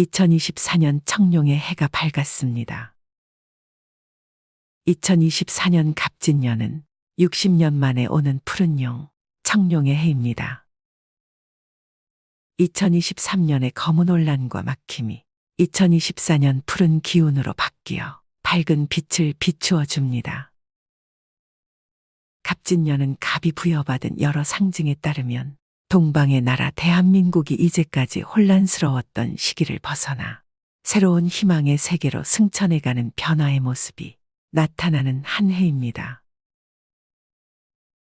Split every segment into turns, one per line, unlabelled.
2024년 청룡의 해가 밝았습니다. 2024년 갑진년은 60년 만에 오는 푸른 용, 청룡의 해입니다. 2023년의 검은 혼란과 막힘이 2024년 푸른 기운으로 바뀌어 밝은 빛을 비추어 줍니다. 갑진년은 갑이 부여받은 여러 상징에 따르면 동방의 나라 대한민국이 이제까지 혼란스러웠던 시기를 벗어나 새로운 희망의 세계로 승천해가는 변화의 모습이 나타나는 한 해입니다.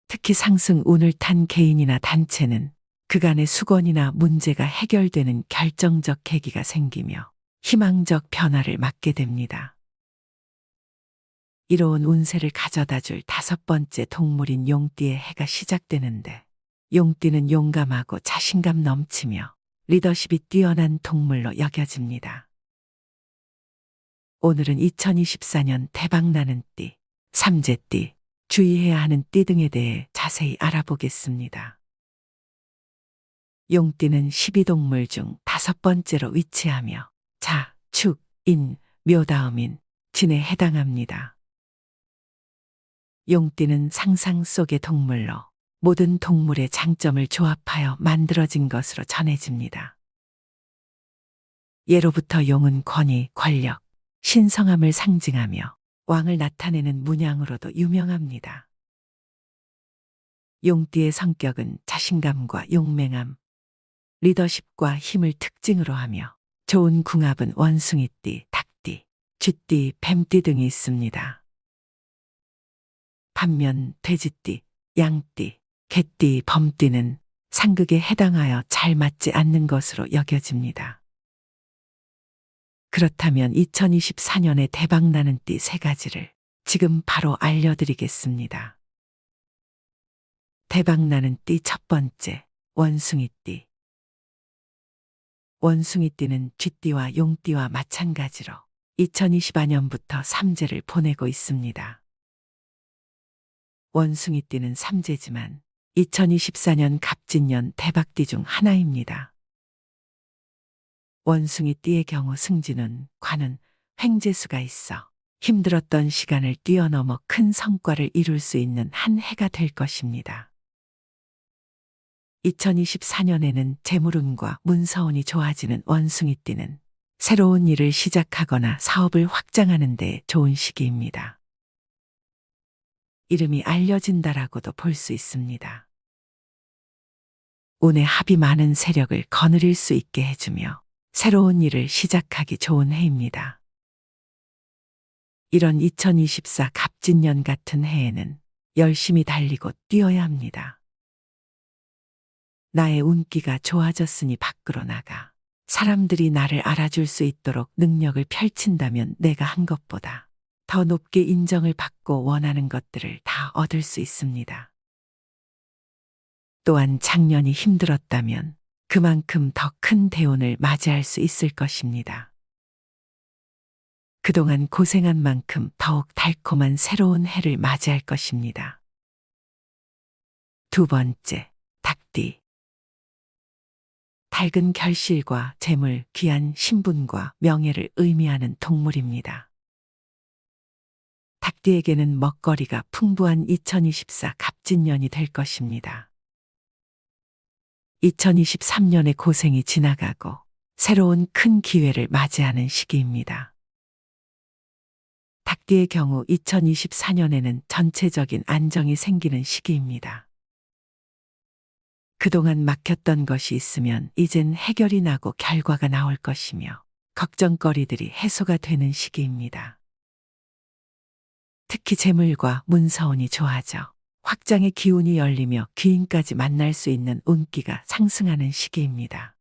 특히 상승 운을 탄 개인이나 단체는 그간의 수건이나 문제가 해결되는 결정적 계기가 생기며 희망적 변화를 맞게 됩니다. 이로운 운세를 가져다 줄 5번째 동물인 용띠의 해가 시작되는데, 용띠는 용감하고 자신감 넘치며 리더십이 뛰어난 동물로 여겨집니다. 오늘은 2024년 대박나는 띠, 삼재띠, 주의해야 하는 띠 등에 대해 자세히 알아보겠습니다. 용띠는 12동물 중 5번째로 위치하며 자, 축, 인, 묘 다음인 진에 해당합니다. 용띠는 상상 속의 동물로 모든 동물의 장점을 조합하여 만들어진 것으로 전해집니다. 예로부터 용은 권위, 권력, 신성함을 상징하며 왕을 나타내는 문양으로도 유명합니다. 용띠의 성격은 자신감과 용맹함, 리더십과 힘을 특징으로 하며 좋은 궁합은 원숭이띠, 닭띠, 쥐띠, 뱀띠 등이 있습니다. 반면 돼지띠, 양띠, 개띠, 범띠는 상극에 해당하여 잘 맞지 않는 것으로 여겨집니다. 그렇다면 2024년에 대박나는 띠 3가지를 지금 바로 알려드리겠습니다. 대박나는 띠 1번째, 원숭이띠. 원숭이띠는 쥐띠와 용띠와 마찬가지로 2024년부터 삼재를 보내고 있습니다. 원숭이띠는 삼재지만 2024년 갑진년 대박띠 중 하나입니다. 원숭이띠의 경우 승진은, 관은, 횡재수가 있어 힘들었던 시간을 뛰어넘어 큰 성과를 이룰 수 있는 한 해가 될 것입니다. 2024년에는 재물운과 문서운이 좋아지는 원숭이띠는 새로운 일을 시작하거나 사업을 확장하는 데 좋은 시기입니다. 이름이 알려진다라고도 볼 수 있습니다. 운에 합이 많은 세력을 거느릴 수 있게 해주며 새로운 일을 시작하기 좋은 해입니다. 이런 2024 갑진년 같은 해에는 열심히 달리고 뛰어야 합니다. 나의 운기가 좋아졌으니 밖으로 나가 사람들이 나를 알아줄 수 있도록 능력을 펼친다면 내가 한 것보다 더 높게 인정을 받고 원하는 것들을 다 얻을 수 있습니다. 또한 작년이 힘들었다면 그만큼 더 큰 대운을 맞이할 수 있을 것입니다. 그동안 고생한 만큼 더욱 달콤한 새로운 해를 맞이할 것입니다. 2번째, 닭띠. 닭은 결실과 재물, 귀한 신분과 명예를 의미하는 동물입니다. 닭띠에게는 먹거리가 풍부한 2024 갑진년이 될 것입니다. 2023년의 고생이 지나가고 새로운 큰 기회를 맞이하는 시기입니다. 닭띠의 경우 2024년에는 전체적인 안정이 생기는 시기입니다. 그동안 막혔던 것이 있으면 이젠 해결이 나고 결과가 나올 것이며 걱정거리들이 해소가 되는 시기입니다. 특히 재물과 문서운이 좋아져 확장의 기운이 열리며 귀인까지 만날 수 있는 운기가 상승하는 시기입니다.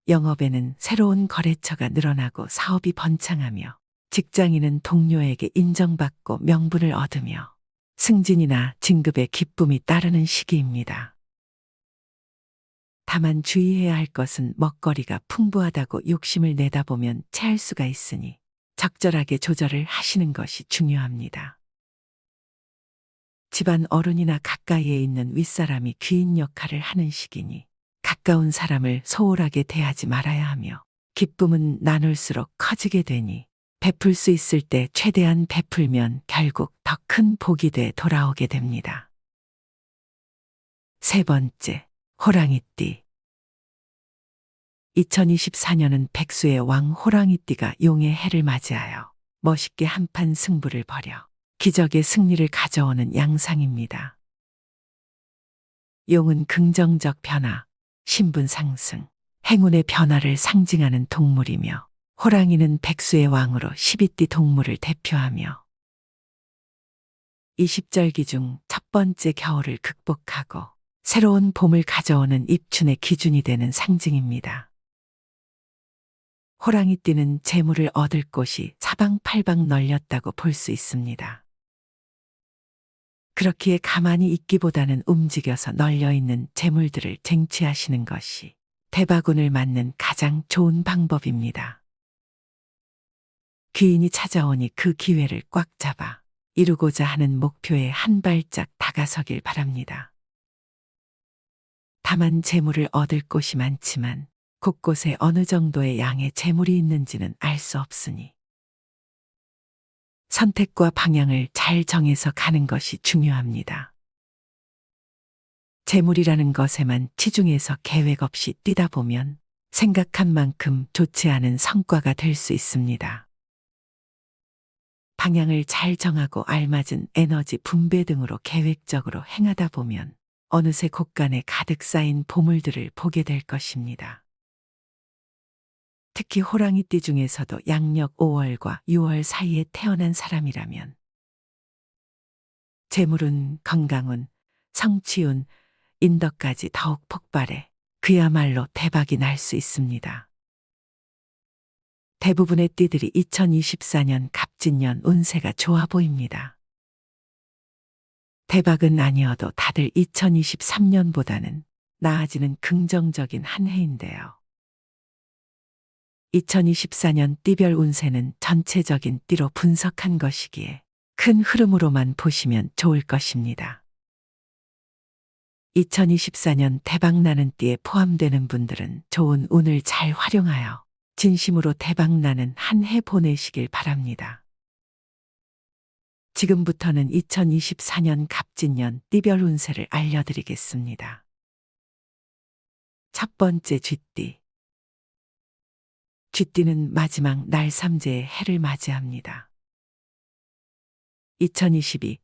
영업에는 새로운 거래처가 늘어나고 사업이 번창하며 직장인은 동료에게 인정받고 명분을 얻으며 승진이나 진급의 기쁨이 따르는 시기입니다. 다만 주의해야 할 것은 먹거리가 풍부하다고 욕심을 내다 보면 체할 수가 있으니 적절하게 조절을 하시는 것이 중요합니다. 집안 어른이나 가까이에 있는 윗사람이 귀인 역할을 하는 시기니 가까운 사람을 소홀하게 대하지 말아야 하며 기쁨은 나눌수록 커지게 되니 베풀 수 있을 때 최대한 베풀면 결국 더 큰 복이 돼 돌아오게 됩니다. 세 번째, 호랑이띠. 2024년은 백수의 왕 호랑이띠가 용의 해를 맞이하여 멋있게 한판 승부를 벌여 기적의 승리를 가져오는 양상입니다. 용은 긍정적 변화, 신분 상승, 행운의 변화를 상징하는 동물이며 호랑이는 백수의 왕으로 12띠 동물을 대표하며 20절기 중 첫 번째 겨울을 극복하고 새로운 봄을 가져오는 입춘의 기준이 되는 상징입니다. 호랑이띠는 재물을 얻을 곳이 사방팔방 널렸다고 볼 수 있습니다. 그렇기에 가만히 있기보다는 움직여서 널려있는 재물들을 쟁취하시는 것이 대박운을 맞는 가장 좋은 방법입니다. 귀인이 찾아오니 그 기회를 꽉 잡아 이루고자 하는 목표에 한 발짝 다가서길 바랍니다. 다만 재물을 얻을 곳이 많지만 곳곳에 어느 정도의 양의 재물이 있는지는 알 수 없으니 선택과 방향을 잘 정해서 가는 것이 중요합니다. 재물이라는 것에만 치중해서 계획 없이 뛰다 보면 생각한 만큼 좋지 않은 성과가 될 수 있습니다. 방향을 잘 정하고 알맞은 에너지 분배 등으로 계획적으로 행하다 보면 어느새 곳간에 가득 쌓인 보물들을 보게 될 것입니다. 특히 호랑이띠 중에서도 양력 5월과 6월 사이에 태어난 사람이라면 재물운, 건강운, 성취운, 인덕까지 더욱 폭발해 그야말로 대박이 날 수 있습니다. 대부분의 띠들이 2024년 갑진년 운세가 좋아 보입니다. 대박은 아니어도 다들 2023년보다는 나아지는 긍정적인 한 해인데요. 2024년 띠별 운세는 전체적인 띠로 분석한 것이기에 큰 흐름으로만 보시면 좋을 것입니다. 2024년 대박나는 띠에 포함되는 분들은 좋은 운을 잘 활용하여 진심으로 대박나는 한 해 보내시길 바랍니다. 지금부터는 2024년 갑진년 띠별 운세를 알려드리겠습니다. 첫 번째 쥐띠. 쥐띠는 마지막 날 삼재의 해를 맞이합니다. 2022,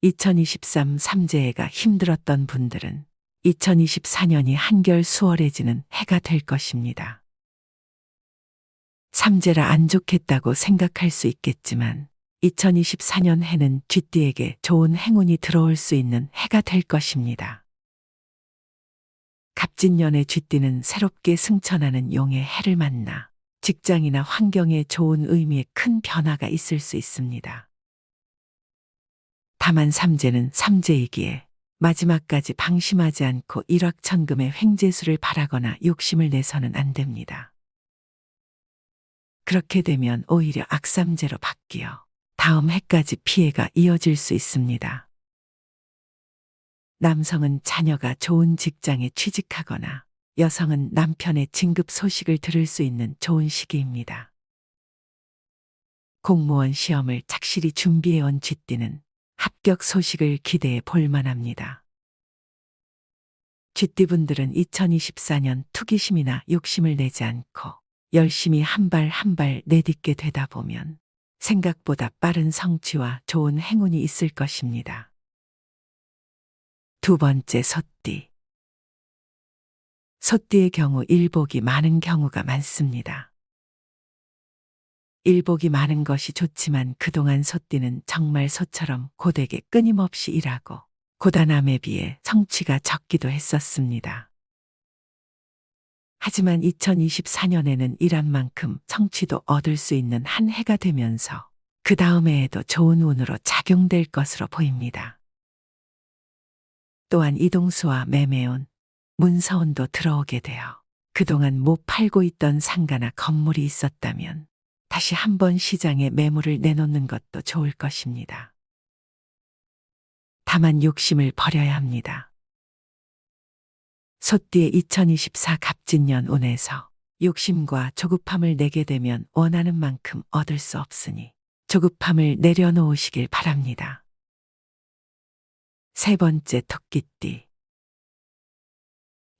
2023 삼재해가 힘들었던 분들은 2024년이 한결 수월해지는 해가 될 것입니다. 삼재라 안 좋겠다고 생각할 수 있겠지만 2024년 해는 쥐띠에게 좋은 행운이 들어올 수 있는 해가 될 것입니다. 갑진년의 쥐띠는 새롭게 승천하는 용의 해를 만나 직장이나 환경에 좋은 의미의 큰 변화가 있을 수 있습니다. 다만 삼재는 삼재이기에 마지막까지 방심하지 않고 일확천금의 횡재수를 바라거나 욕심을 내서는 안 됩니다. 그렇게 되면 오히려 악삼재로 바뀌어 다음 해까지 피해가 이어질 수 있습니다. 남성은 자녀가 좋은 직장에 취직하거나 여성은 남편의 진급 소식을 들을 수 있는 좋은 시기입니다. 공무원 시험을 착실히 준비해온 쥐띠는 합격 소식을 기대해 볼 만합니다. 쥐띠분들은 2024년 투기심이나 욕심을 내지 않고 열심히 한 발 한 발 내딛게 되다 보면 생각보다 빠른 성취와 좋은 행운이 있을 것입니다. 두 번째 소띠. 소띠의 경우 일복이 많은 경우가 많습니다. 일복이 많은 것이 좋지만 그동안 소띠는 정말 소처럼 고되게 끊임없이 일하고 고단함에 비해 성취가 적기도 했었습니다. 하지만 2024년에는 일한 만큼 성취도 얻을 수 있는 한 해가 되면서 그 다음 해에도 좋은 운으로 작용될 것으로 보입니다. 또한 이동수와 매매운, 문서운도 들어오게 되어 그동안 못 팔고 있던 상가나 건물이 있었다면 다시 한번 시장에 매물을 내놓는 것도 좋을 것입니다. 다만 욕심을 버려야 합니다. 소띠의 2024 갑진년 운에서 욕심과 조급함을 내게 되면 원하는 만큼 얻을 수 없으니 조급함을 내려놓으시길 바랍니다. 세 번째 토끼띠.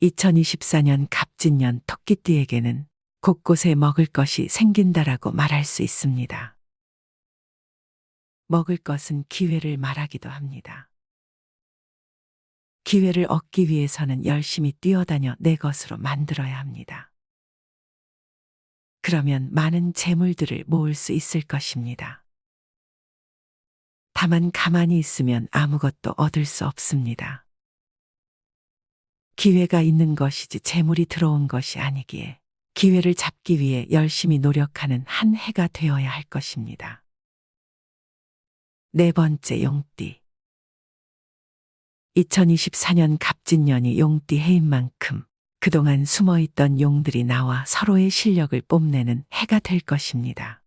2024년 갑진년 토끼띠에게는 곳곳에 먹을 것이 생긴다라고 말할 수 있습니다. 먹을 것은 기회를 말하기도 합니다. 기회를 얻기 위해서는 열심히 뛰어다녀 내 것으로 만들어야 합니다. 그러면 많은 재물들을 모을 수 있을 것입니다. 다만 가만히 있으면 아무것도 얻을 수 없습니다. 기회가 있는 것이지 재물이 들어온 것이 아니기에 기회를 잡기 위해 열심히 노력하는 한 해가 되어야 할 것입니다. 네 번째 용띠. 2024년 갑진년이 용띠 해인 만큼 그동안 숨어있던 용들이 나와 서로의 실력을 뽐내는 해가 될 것입니다.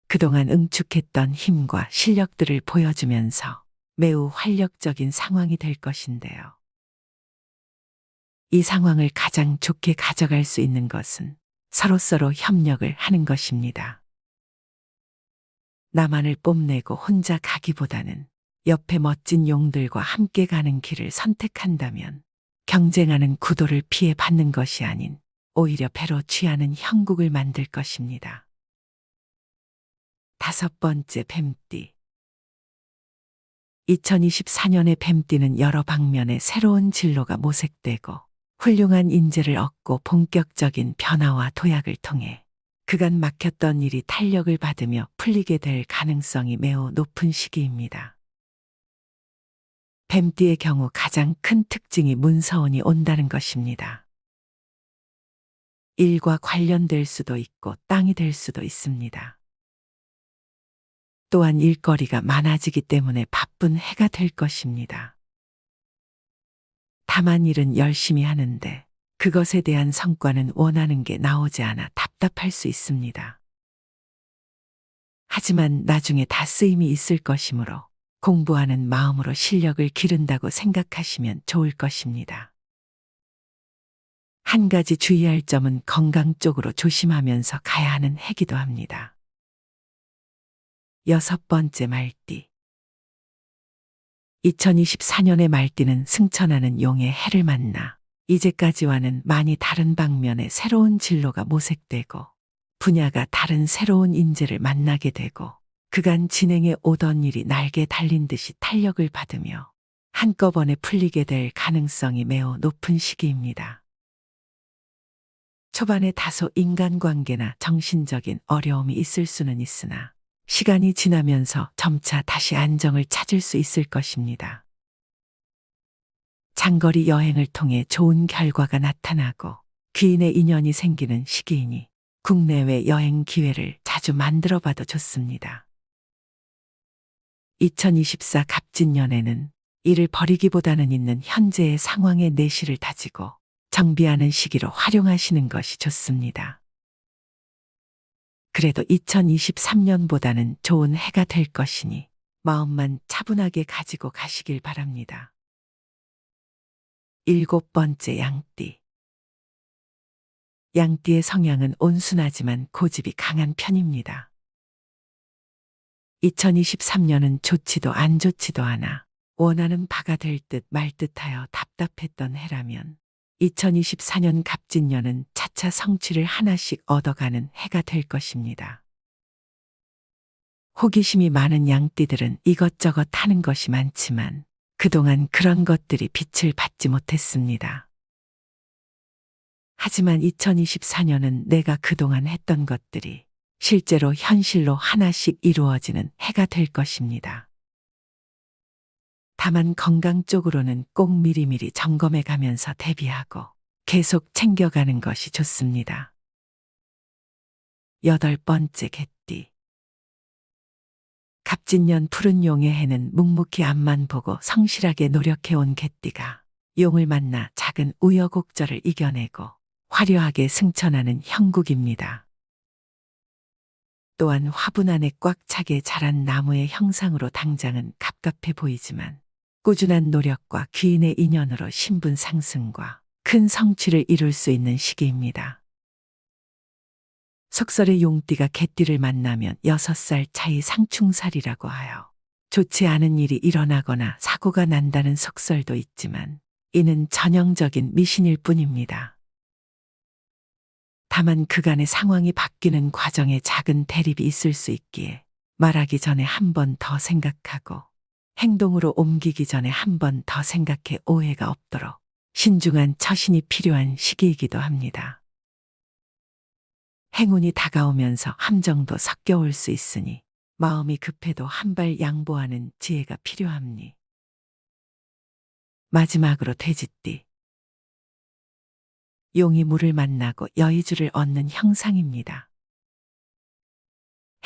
그동안 응축했던 힘과 실력들을 보여주면서 매우 활력적인 상황이 될 것인데요. 이 상황을 가장 좋게 가져갈 수 있는 것은 서로서로 협력을 하는 것입니다. 나만을 뽐내고 혼자 가기보다는 옆에 멋진 용들과 함께 가는 길을 선택한다면 경쟁하는 구도를 피해 받는 것이 아닌 오히려 배로 취하는 형국을 만들 것입니다. 다섯 번째 뱀띠. 2024년의 뱀띠는 여러 방면에 새로운 진로가 모색되고 훌륭한 인재를 얻고 본격적인 변화와 도약을 통해 그간 막혔던 일이 탄력을 받으며 풀리게 될 가능성이 매우 높은 시기입니다. 뱀띠의 경우 가장 큰 특징이 문서운이 온다는 것입니다. 일과 관련될 수도 있고 땅이 될 수도 있습니다. 또한 일거리가 많아지기 때문에 바쁜 해가 될 것입니다. 다만 일은 열심히 하는데 그것에 대한 성과는 원하는 게 나오지 않아 답답할 수 있습니다. 하지만 나중에 다 쓰임이 있을 것이므로 공부하는 마음으로 실력을 기른다고 생각하시면 좋을 것입니다. 한 가지 주의할 점은 건강 쪽으로 조심하면서 가야 하는 해기도 합니다. 여섯 번째 말띠. 2024년의 말띠는 승천하는 용의 해를 만나 이제까지와는 많이 다른 방면의 새로운 진로가 모색되고 분야가 다른 새로운 인재를 만나게 되고 그간 진행해 오던 일이 날개 달린 듯이 탄력을 받으며 한꺼번에 풀리게 될 가능성이 매우 높은 시기입니다. 초반에 다소 인간관계나 정신적인 어려움이 있을 수는 있으나 시간이 지나면서 점차 다시 안정을 찾을 수 있을 것입니다. 장거리 여행을 통해 좋은 결과가 나타나고 귀인의 인연이 생기는 시기이니 국내외 여행 기회를 자주 만들어봐도 좋습니다. 2024 갑진년에는 일을 버리기보다는 있는 현재의 상황의 내실을 다지고 정비하는 시기로 활용하시는 것이 좋습니다. 그래도 2023년보다는 좋은 해가 될 것이니 마음만 차분하게 가지고 가시길 바랍니다. 일곱 번째 양띠. 양띠의 성향은 온순하지만 고집이 강한 편입니다. 2023년은 좋지도 안 좋지도 않아 원하는 바가 될 듯 말 듯하여 답답했던 해라면 2024년 갑진년은 차차 성취를 하나씩 얻어가는 해가 될 것입니다. 호기심이 많은 양띠들은 이것저것 하는 것이 많지만 그동안 그런 것들이 빛을 받지 못했습니다. 하지만 2024년은 내가 그동안 했던 것들이 실제로 현실로 하나씩 이루어지는 해가 될 것입니다. 다만 건강 쪽으로는 꼭 미리미리 점검해 가면서 대비하고 계속 챙겨가는 것이 좋습니다. 여덟 번째 개띠. 갑진년 푸른 용의 해는 묵묵히 앞만 보고 성실하게 노력해온 개띠가 용을 만나 작은 우여곡절을 이겨내고 화려하게 승천하는 형국입니다. 또한 화분 안에 꽉 차게 자란 나무의 형상으로 당장은 갑갑해 보이지만 꾸준한 노력과 귀인의 인연으로 신분 상승과 큰 성취를 이룰 수 있는 시기입니다. 속설의 용띠가 개띠를 만나면 6살 차이 상충살이라고 하여 좋지 않은 일이 일어나거나 사고가 난다는 속설도 있지만 이는 전형적인 미신일 뿐입니다. 다만 그간의 상황이 바뀌는 과정에 작은 대립이 있을 수 있기에 말하기 전에 한 번 더 생각하고 행동으로 옮기기 전에 한 번 더 생각해 오해가 없도록 신중한 처신이 필요한 시기이기도 합니다. 행운이 다가오면서 함정도 섞여 올 수 있으니 마음이 급해도 한 발 양보하는 지혜가 필요합니다. 마지막으로 돼지띠. 용이 물을 만나고 여의주를 얻는 형상입니다.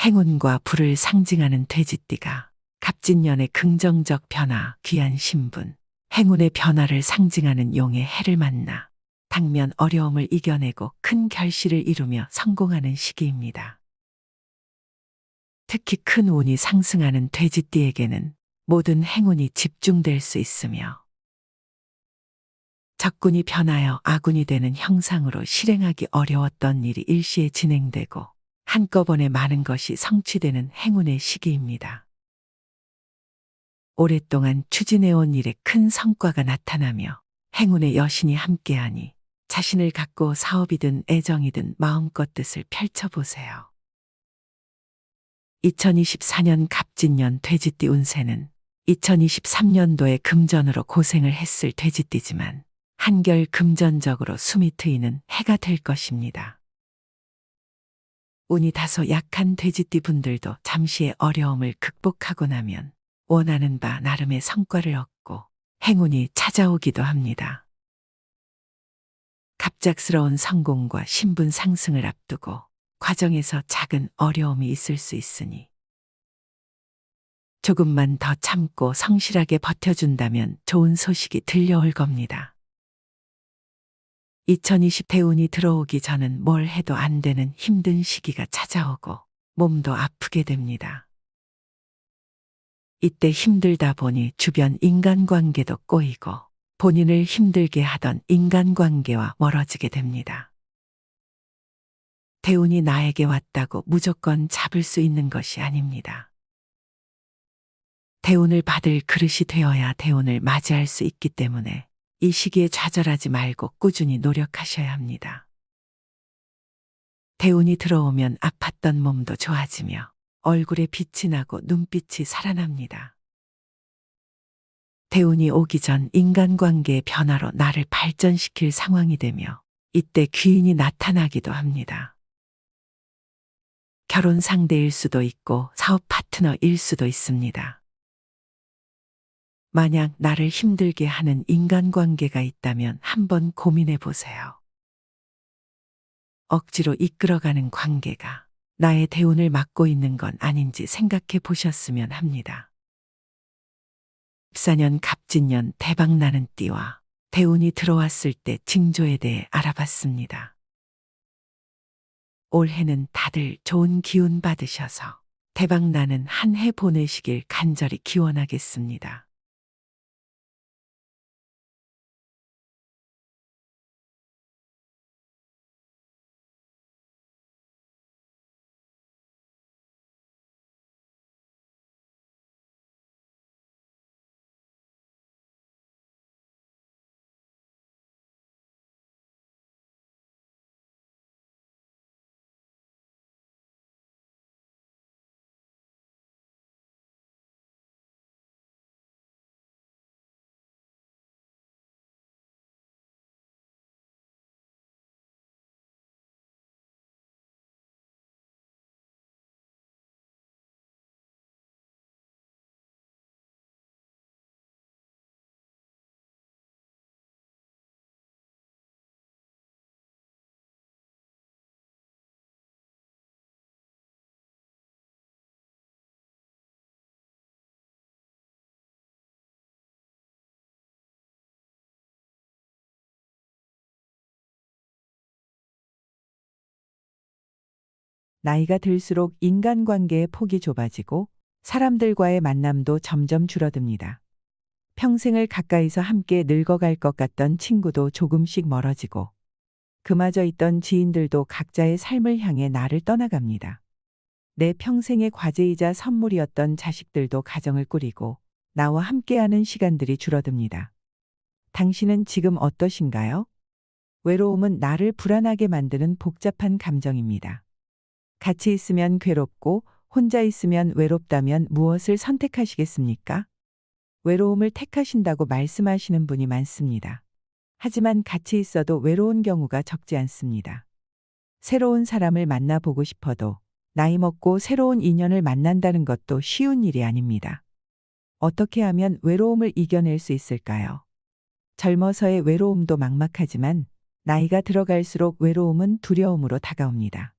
행운과 불을 상징하는 돼지띠가 갑진년의 긍정적 변화, 귀한 신분, 행운의 변화를 상징하는 용의 해를 만나 당면 어려움을 이겨내고 큰 결실을 이루며 성공하는 시기입니다. 특히 큰 운이 상승하는 돼지띠에게는 모든 행운이 집중될 수 있으며 적군이 변하여 아군이 되는 형상으로 실행하기 어려웠던 일이 일시에 진행되고 한꺼번에 많은 것이 성취되는 행운의 시기입니다. 오랫동안 추진해온 일에 큰 성과가 나타나며 행운의 여신이 함께하니 자신을 갖고 사업이든 애정이든 마음껏 뜻을 펼쳐보세요. 2024년 갑진년 돼지띠 운세는 2023년도에 금전으로 고생을 했을 돼지띠지만 한결 금전적으로 숨이 트이는 해가 될 것입니다. 운이 다소 약한 돼지띠 분들도 잠시의 어려움을 극복하고 나면 원하는 바 나름의 성과를 얻고 행운이 찾아오기도 합니다. 갑작스러운 성공과 신분 상승을 앞두고 과정에서 작은 어려움이 있을 수 있으니 조금만 더 참고 성실하게 버텨준다면 좋은 소식이 들려올 겁니다. 2020 대운이 들어오기 전은 뭘 해도 안 되는 힘든 시기가 찾아오고 몸도 아프게 됩니다. 이때 힘들다 보니 주변 인간관계도 꼬이고 본인을 힘들게 하던 인간관계와 멀어지게 됩니다. 대운이 나에게 왔다고 무조건 잡을 수 있는 것이 아닙니다. 대운을 받을 그릇이 되어야 대운을 맞이할 수 있기 때문에 이 시기에 좌절하지 말고 꾸준히 노력하셔야 합니다. 대운이 들어오면 아팠던 몸도 좋아지며 얼굴에 빛이 나고 눈빛이 살아납니다. 대운이 오기 전 인간관계의 변화로 나를 발전시킬 상황이 되며 이때 귀인이 나타나기도 합니다. 결혼 상대일 수도 있고 사업 파트너일 수도 있습니다. 만약 나를 힘들게 하는 인간관계가 있다면 한번 고민해 보세요. 억지로 이끌어가는 관계가 나의 대운을 막고 있는 건 아닌지 생각해 보셨으면 합니다. 14년 갑진년 대박나는 띠와 대운이 들어왔을 때 징조에 대해 알아봤습니다. 올해는 다들 좋은 기운 받으셔서 대박나는 한 해 보내시길 간절히 기원하겠습니다.
나이가 들수록 인간관계의 폭이 좁아지고 사람들과의 만남도 점점 줄어듭니다. 평생을 가까이서 함께 늙어갈 것 같던 친구도 조금씩 멀어지고 그마저 있던 지인들도 각자의 삶을 향해 나를 떠나갑니다. 내 평생의 과제이자 선물이었던 자식들도 가정을 꾸리고 나와 함께하는 시간들이 줄어듭니다. 당신은 지금 어떠신가요? 외로움은 나를 불안하게 만드는 복잡한 감정입니다. 같이 있으면 괴롭고 혼자 있으면 외롭다면 무엇을 선택하시겠습니까? 외로움을 택하신다고 말씀하시는 분이 많습니다. 하지만 같이 있어도 외로운 경우가 적지 않습니다. 새로운 사람을 만나보고 싶어도 나이 먹고 새로운 인연을 만난다는 것도 쉬운 일이 아닙니다. 어떻게 하면 외로움을 이겨낼 수 있을까요? 젊어서의 외로움도 막막하지만 나이가 들어갈수록 외로움은 두려움으로 다가옵니다.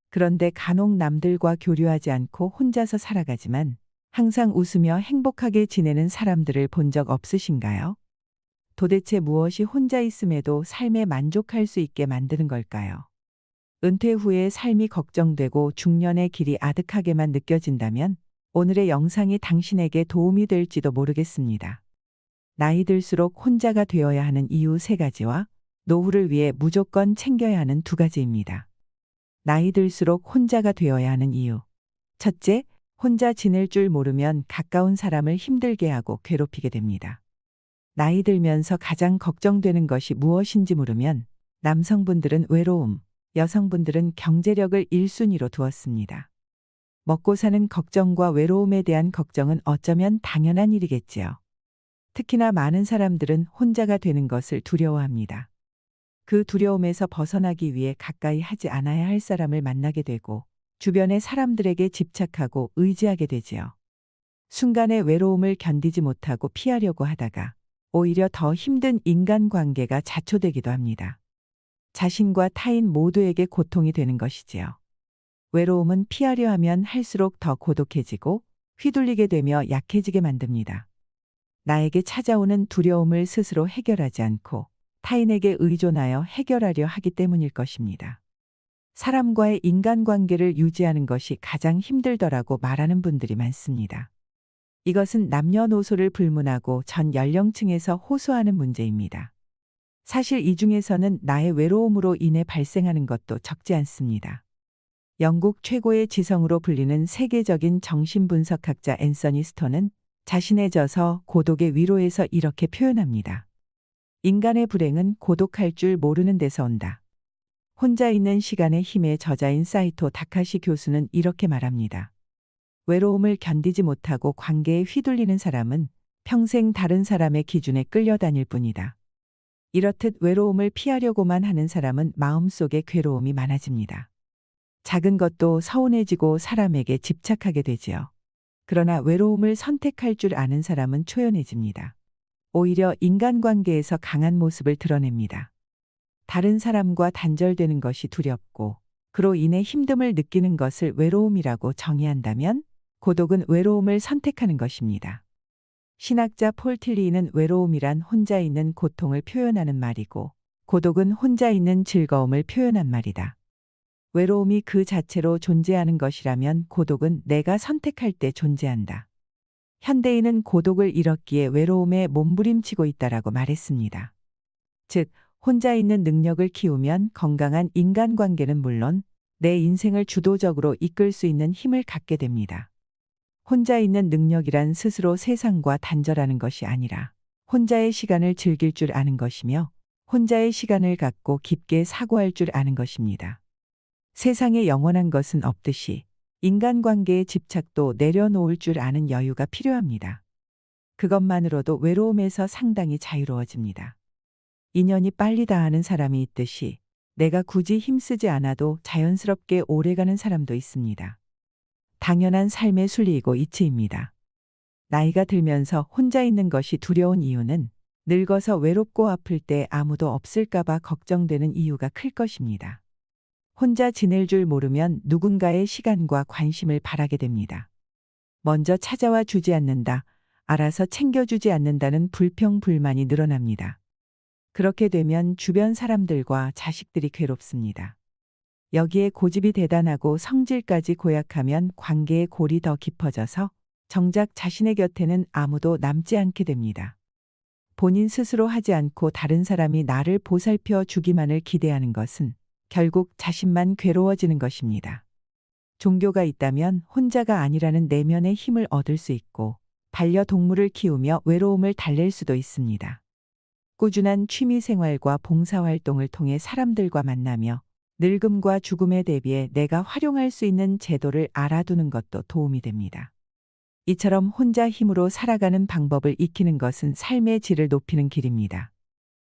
그런데 간혹 남들과 교류하지 않고 혼자서 살아가지만 항상 웃으며 행복하게 지내는 사람들을 본 적 없으신가요? 도대체 무엇이 혼자 있음에도 삶에 만족할 수 있게 만드는 걸까요? 은퇴 후에 삶이 걱정되고 중년의 길이 아득하게만 느껴진다면 오늘의 영상이 당신에게 도움이 될지도 모르겠습니다. 나이 들수록 혼자가 되어야 하는 이유 3가지와 노후를 위해 무조건 챙겨야 하는 2가지입니다. 나이 들수록 혼자가 되어야 하는 이유. 첫째, 혼자 지낼 줄 모르면 가까운 사람을 힘들게 하고 괴롭히게 됩니다. 나이 들면서 가장 걱정되는 것이 무엇인지 물으면 남성분들은 외로움, 여성분들은 경제력을 1순위로 두었습니다. 먹고 사는 걱정과 외로움에 대한 걱정은 어쩌면 당연한 일이겠지요. 특히나 많은 사람들은 혼자가 되는 것을 두려워합니다. 그 두려움에서 벗어나기 위해 가까이 하지 않아야 할 사람을 만나게 되고 주변의 사람들에게 집착하고 의지하게 되지요. 순간의 외로움을 견디지 못하고 피하려고 하다가 오히려 더 힘든 인간관계가 자초되기도 합니다. 자신과 타인 모두에게 고통이 되는 것이지요. 외로움은 피하려 하면 할수록 더 고독해지고 휘둘리게 되며 약해지게 만듭니다. 나에게 찾아오는 두려움을 스스로 해결하지 않고 타인에게 의존하여 해결하려 하기 때문일 것입니다. 사람과의 인간관계를 유지하는 것이 가장 힘들더라고 말하는 분들이 많습니다. 이것은 남녀노소를 불문하고 전 연령층에서 호소하는 문제입니다. 사실 이 중에서는 나의 외로움으로 인해 발생하는 것도 적지 않습니다. 영국 최고의 지성으로 불리는 세계적인 정신분석학자 앤서니 스톤은 자신의 저서 고독의 위로에서 이렇게 표현합니다. 인간의 불행은 고독할 줄 모르는 데서 온다. 혼자 있는 시간의 힘의 저자인 사이토 다카시 교수는 이렇게 말합니다. 외로움을 견디지 못하고 관계에 휘둘리는 사람은 평생 다른 사람의 기준에 끌려다닐 뿐이다. 이렇듯 외로움을 피하려고만 하는 사람은 마음속에 괴로움이 많아집니다. 작은 것도 서운해지고 사람에게 집착하게 되지요. 그러나 외로움을 선택할 줄 아는 사람은 초연해집니다. 오히려 인간관계에서 강한 모습을 드러냅니다. 다른 사람과 단절되는 것이 두렵고 그로 인해 힘듦을 느끼는 것을 외로움이라고 정의한다면 고독은 외로움을 선택하는 것입니다. 신학자 폴 틸리는 외로움이란 혼자 있는 고통을 표현하는 말이고 고독은 혼자 있는 즐거움을 표현한 말이다. 외로움이 그 자체로 존재하는 것이라면 고독은 내가 선택할 때 존재한다. 현대인은 고독을 잃었기에 외로움에 몸부림치고 있다라고 말했습니다. 즉, 혼자 있는 능력을 키우면 건강한 인간관계는 물론 내 인생을 주도적으로 이끌 수 있는 힘을 갖게 됩니다. 혼자 있는 능력이란 스스로 세상과 단절하는 것이 아니라 혼자의 시간을 즐길 줄 아는 것이며 혼자의 시간을 갖고 깊게 사고할 줄 아는 것입니다. 세상에 영원한 것은 없듯이 인간관계의 집착도 내려놓을 줄 아는 여유가 필요합니다. 그것만으로도 외로움에서 상당히 자유로워집니다. 인연이 빨리 닿는 사람이 있듯이 내가 굳이 힘쓰지 않아도 자연스럽게 오래가는 사람도 있습니다. 당연한 삶의 순리이고 이치입니다. 나이가 들면서 혼자 있는 것이 두려운 이유는 늙어서 외롭고 아플 때 아무도 없을까봐 걱정되는 이유가 클 것입니다. 혼자 지낼 줄 모르면 누군가의 시간과 관심을 바라게 됩니다. 먼저 찾아와 주지 않는다, 알아서 챙겨주지 않는다는 불평불만이 늘어납니다. 그렇게 되면 주변 사람들과 자식들이 괴롭습니다. 여기에 고집이 대단하고 성질까지 고약하면 관계의 골이 더 깊어져서 정작 자신의 곁에는 아무도 남지 않게 됩니다. 본인 스스로 하지 않고 다른 사람이 나를 보살펴 주기만을 기대하는 것은 결국 자신만 괴로워지는 것입니다. 종교가 있다면 혼자가 아니라는 내면의 힘을 얻을 수 있고 반려동물을 키우며 외로움을 달랠 수도 있습니다. 꾸준한 취미 생활과 봉사활동을 통해 사람들과 만나며 늙음과 죽음에 대비해 내가 활용할 수 있는 제도를 알아두는 것도 도움이 됩니다. 이처럼 혼자 힘으로 살아가는 방법을 익히는 것은 삶의 질을 높이는 길입니다.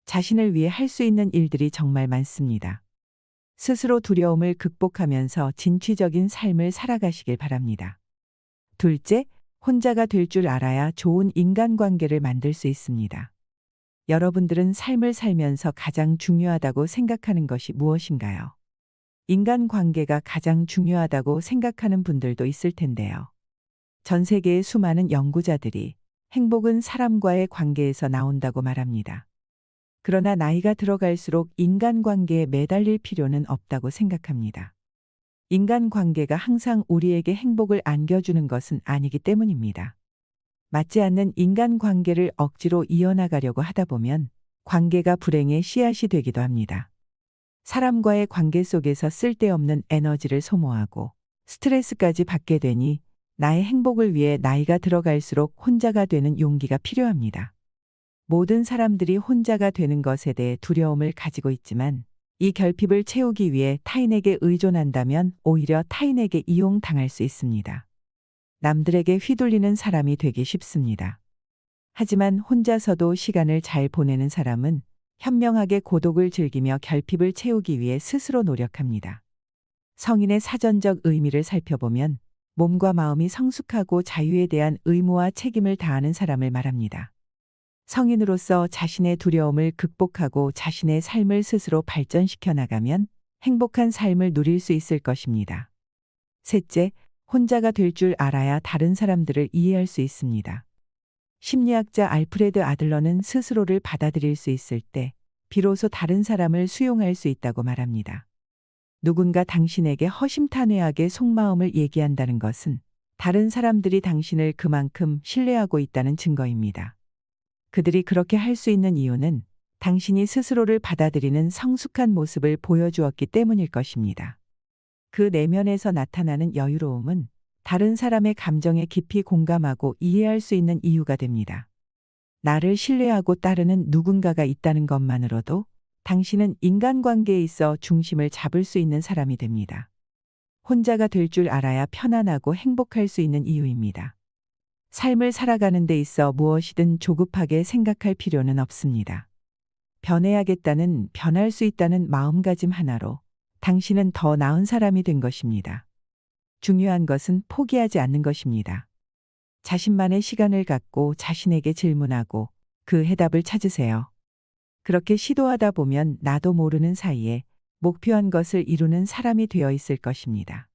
자신을 위해 할 수 있는 일들이 정말 많습니다. 스스로 두려움을 극복하면서 진취적인 삶을 살아가시길 바랍니다. 둘째, 혼자가 될 줄 알아야 좋은 인간관계를 만들 수 있습니다. 여러분들은 삶을 살면서 가장 중요하다고 생각하는 것이 무엇인가요? 인간관계가 가장 중요하다고 생각하는 분들도 있을 텐데요. 전 세계의 수많은 연구자들이 행복은 사람과의 관계에서 나온다고 말합니다. 그러나 나이가 들어갈수록 인간관계에 매달릴 필요는 없다고 생각합니다. 인간관계가 항상 우리에게 행복을 안겨주는 것은 아니기 때문입니다. 맞지 않는 인간관계를 억지로 이어나가려고 하다 보면 관계가 불행의 씨앗이 되기도 합니다. 사람과의 관계 속에서 쓸데없는 에너지를 소모하고 스트레스까지 받게 되니 나의 행복을 위해 나이가 들어갈수록 혼자가 되는 용기가 필요합니다. 모든 사람들이 혼자가 되는 것에 대해 두려움을 가지고 있지만 이 결핍을 채우기 위해 타인에게 의존한다면 오히려 타인에게 이용당할 수 있습니다. 남들에게 휘둘리는 사람이 되기 쉽습니다. 하지만 혼자서도 시간을 잘 보내는 사람은 현명하게 고독을 즐기며 결핍을 채우기 위해 스스로 노력합니다. 성인의 사전적 의미를 살펴보면 몸과 마음이 성숙하고 자유에 대한 의무와 책임을 다하는 사람을 말합니다. 성인으로서 자신의 두려움을 극복하고 자신의 삶을 스스로 발전시켜 나가면 행복한 삶을 누릴 수 있을 것입니다. 셋째, 혼자가 될 줄 알아야 다른 사람들을 이해할 수 있습니다. 심리학자 알프레드 아들러는 스스로를 받아들일 수 있을 때 비로소 다른 사람을 수용할 수 있다고 말합니다. 누군가 당신에게 허심탄회하게 속마음을 얘기한다는 것은 다른 사람들이 당신을 그만큼 신뢰하고 있다는 증거입니다. 그들이 그렇게 할 수 있는 이유는 당신이 스스로를 받아들이는 성숙한 모습을 보여주었기 때문일 것입니다. 그 내면에서 나타나는 여유로움은 다른 사람의 감정에 깊이 공감하고 이해할 수 있는 이유가 됩니다. 나를 신뢰하고 따르는 누군가가 있다는 것만으로도 당신은 인간관계에 있어 중심을 잡을 수 있는 사람이 됩니다. 혼자가 될 줄 알아야 편안하고 행복할 수 있는 이유입니다. 삶을 살아가는 데 있어 무엇이든 조급하게 생각할 필요는 없습니다. 변해야겠다는, 변할 수 있다는 마음가짐 하나로 당신은 더 나은 사람이 된 것입니다. 중요한 것은 포기하지 않는 것입니다. 자신만의 시간을 갖고 자신에게 질문하고 그 해답을 찾으세요. 그렇게 시도하다 보면 나도 모르는 사이에 목표한 것을 이루는 사람이 되어 있을 것입니다.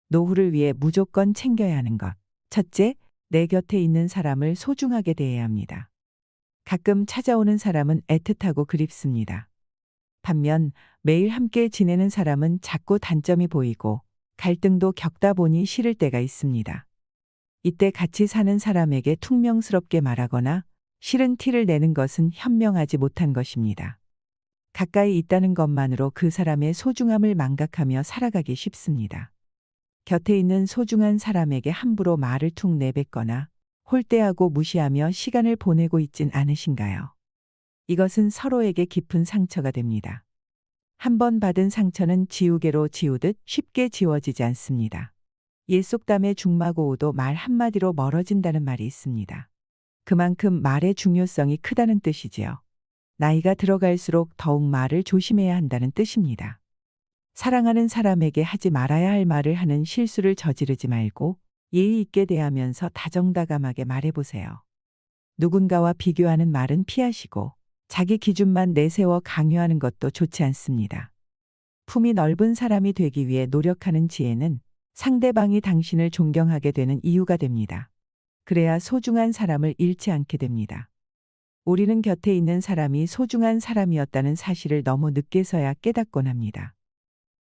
노후를 위해 무조건 챙겨야 하는 것. 첫째, 내 곁에 있는 사람을 소중하게 대해야 합니다. 가끔 찾아오는 사람은 애틋하고 그립습니다. 반면 매일 함께 지내는 사람은 자꾸 단점이 보이고 갈등도 겪다 보니 싫을 때가 있습니다. 이때 같이 사는 사람에게 퉁명스럽게 말하거나 싫은 티를 내는 것은 현명하지 못한 것입니다. 가까이 있다는 것만으로 그 사람의 소중함을 망각하며 살아가기 쉽습니다. 곁에 있는 소중한 사람에게 함부로 말을 툭 내뱉거나 홀대하고 무시하며 시간을 보내고 있진 않으신가요? 이것은 서로에게 깊은 상처가 됩니다. 한 번 받은 상처는 지우개로 지우듯 쉽게 지워지지 않습니다. 옛 속담에 중마고우도 말 한마디로 멀어진다는 말이 있습니다. 그만큼 말의 중요성이 크다는 뜻이지요. 나이가 들어갈수록 더욱 말을 조심해야 한다는 뜻입니다. 사랑하는 사람에게 하지 말아야 할 말을 하는 실수를 저지르지 말고 예의 있게 대하면서 다정다감하게 말해보세요. 누군가와 비교하는 말은 피하시고 자기 기준만 내세워 강요하는 것도 좋지 않습니다. 품이 넓은 사람이 되기 위해 노력하는 지혜는 상대방이 당신을 존경하게 되는 이유가 됩니다. 그래야 소중한 사람을 잃지 않게 됩니다. 우리는 곁에 있는 사람이 소중한 사람이었다는 사실을 너무 늦게서야 깨닫곤 합니다.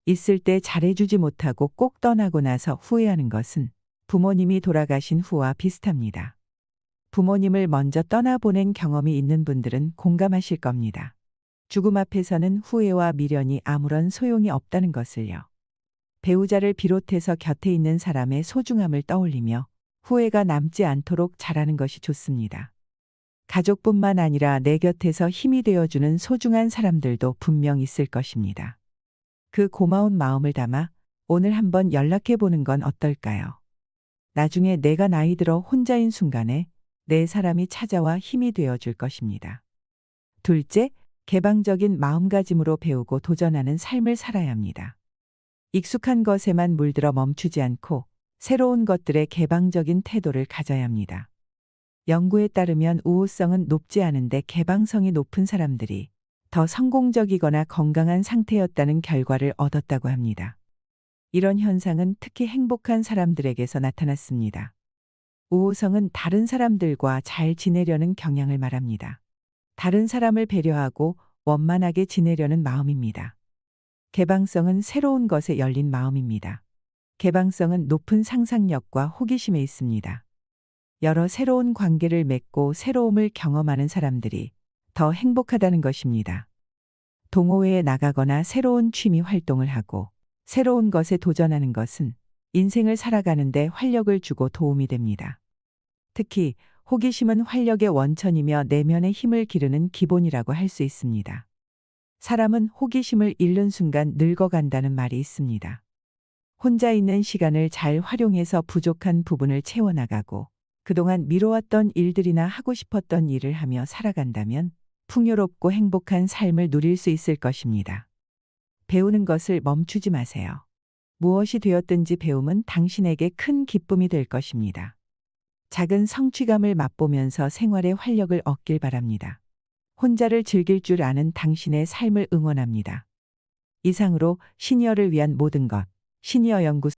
있을 때 잘해주지 못하고 꼭 떠나고 나서 후회하는 것은 부모님이 돌아가신 후와 비슷합니다. 부모님을 먼저 떠나보낸 경험이 있는 분들은 공감하실 겁니다. 죽음 앞에서는 후회와 미련이 아무런 소용이 없다는 것을요. 배우자를 비롯해서 곁에 있는 사람의 소중함을 떠올리며 후회가 남지 않도록 잘하는 것이 좋습니다. 가족뿐만 아니라 내 곁에서 힘이 되어주는 소중한 사람들도 분명 있을 것입니다. 그 고마운 마음을 담아 오늘 한번 연락해 보는 건 어떨까요? 나중에 내가 나이 들어 혼자인 순간에 내 사람이 찾아와 힘이 되어줄 것입니다. 둘째, 개방적인 마음가짐으로 배우고 도전하는 삶을 살아야 합니다. 익숙한 것에만 물들어 멈추지 않고 새로운 것들에 개방적인 태도를 가져야 합니다. 연구에 따르면 우호성은 높지 않은데 개방성이 높은 사람들이 더 성공적이거나 건강한 상태였다는 결과를 얻었다고 합니다. 이런 현상은 특히 행복한 사람들에게서 나타났습니다. 우호성은 다른 사람들과 잘 지내려는 경향을 말합니다. 다른 사람을 배려하고 원만하게 지내려는 마음입니다. 개방성은 새로운 것에 열린 마음입니다. 개방성은 높은 상상력과 호기심에 있습니다. 여러 새로운 관계를 맺고 새로움을 경험하는 사람들이 더 행복하다는 것입니다. 동호회에 나가거나 새로운 취미 활동을 하고 새로운 것에 도전하는 것은 인생을 살아가는데 활력을 주고 도움이 됩니다. 특히 호기심은 활력의 원천이며 내면의 힘을 기르는 기본이라고 할 수 있습니다. 사람은 호기심을 잃는 순간 늙어간다는 말이 있습니다. 혼자 있는 시간을 잘 활용해서 부족한 부분을 채워나가고 그동안 미뤄왔던 일들이나 하고 싶었던 일을 하며 살아간다면 풍요롭고 행복한 삶을 누릴 수 있을 것입니다. 배우는 것을 멈추지 마세요. 무엇이 되었든지 배움은 당신에게 큰 기쁨이 될 것입니다. 작은 성취감을 맛보면서 생활의 활력을 얻길 바랍니다. 혼자를 즐길 줄 아는 당신의 삶을 응원합니다. 이상으로 시니어를 위한 모든 것, 시니어 연구소